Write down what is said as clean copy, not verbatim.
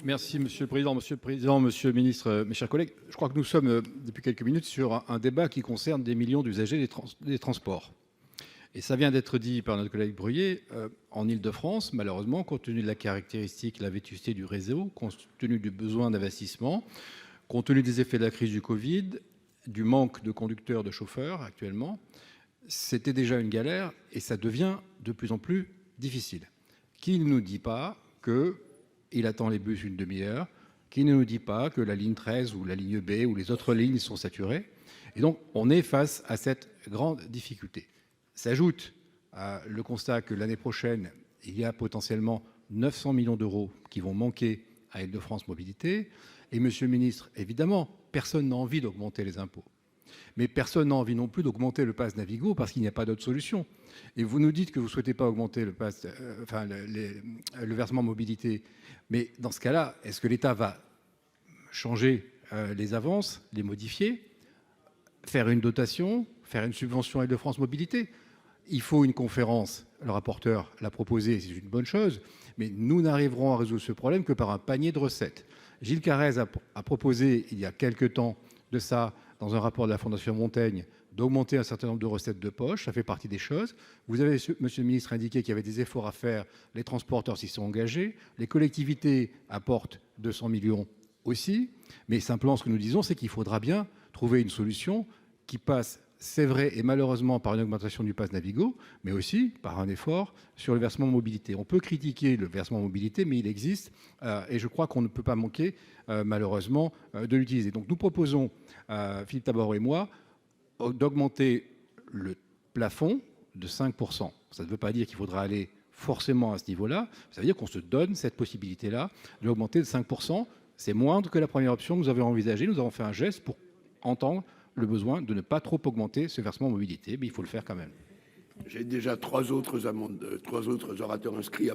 Merci Monsieur le Président. Monsieur le Ministre, mes chers collègues. Je crois que nous sommes depuis quelques minutes sur un débat qui concerne des millions d'usagers des transports. Et ça vient d'être dit par notre collègue Bruillet, en Île-de-France, malheureusement, compte tenu de la caractéristique, la vétusté du réseau, compte tenu du besoin d'investissement, compte tenu des effets de la crise du Covid, du manque de conducteurs, de chauffeurs actuellement, c'était déjà une galère et ça devient de plus en plus difficile. Qui ne nous dit pas qu'il attend les bus une demi-heure, qui ne nous dit pas que la ligne 13 ou la ligne B ou les autres lignes sont saturées. Et donc, on est face à cette grande difficulté. S'ajoute le constat que l'année prochaine, il y a potentiellement 900 millions d'euros qui vont manquer à Île-de-France Mobilités. Et monsieur le ministre, évidemment, personne n'a envie d'augmenter les impôts. Mais personne n'a envie non plus d'augmenter le pass Navigo parce qu'il n'y a pas d'autre solution. Et vous nous dites que vous ne souhaitez pas augmenter le pass, le versement mobilité. Mais dans ce cas-là, est-ce que l'État va changer les avances, les modifier, faire une dotation, faire une subvention à Île-de-France Mobilité? Il faut une conférence. Le rapporteur l'a proposé, c'est une bonne chose. Mais nous n'arriverons à résoudre ce problème que par un panier de recettes. Gilles Carrez a proposé, il y a quelque temps de ça, dans un rapport de la Fondation Montaigne, d'augmenter un certain nombre de recettes de poche. Ça fait partie des choses. Vous avez, monsieur le ministre, indiqué qu'il y avait des efforts à faire. Les transporteurs s'y sont engagés. Les collectivités apportent 200 millions aussi. Mais simplement, ce que nous disons, c'est qu'il faudra bien trouver une solution qui passe, c'est vrai, et malheureusement par une augmentation du pass Navigo, mais aussi par un effort sur le versement mobilité. On peut critiquer le versement mobilité, mais il existe, et je crois qu'on ne peut pas manquer, malheureusement, de l'utiliser. Donc nous proposons, Philippe Tabarot et moi, d'augmenter le plafond de 5%. Ça ne veut pas dire qu'il faudra aller forcément à ce niveau-là, ça veut dire qu'on se donne cette possibilité-là de l'augmenter de 5%. C'est moindre que la première option que nous avions envisagée. Nous avons fait un geste pour entendre le besoin de ne pas trop augmenter ce versement mobilité, mais il faut le faire quand même. J'ai déjà trois autres orateurs inscrits.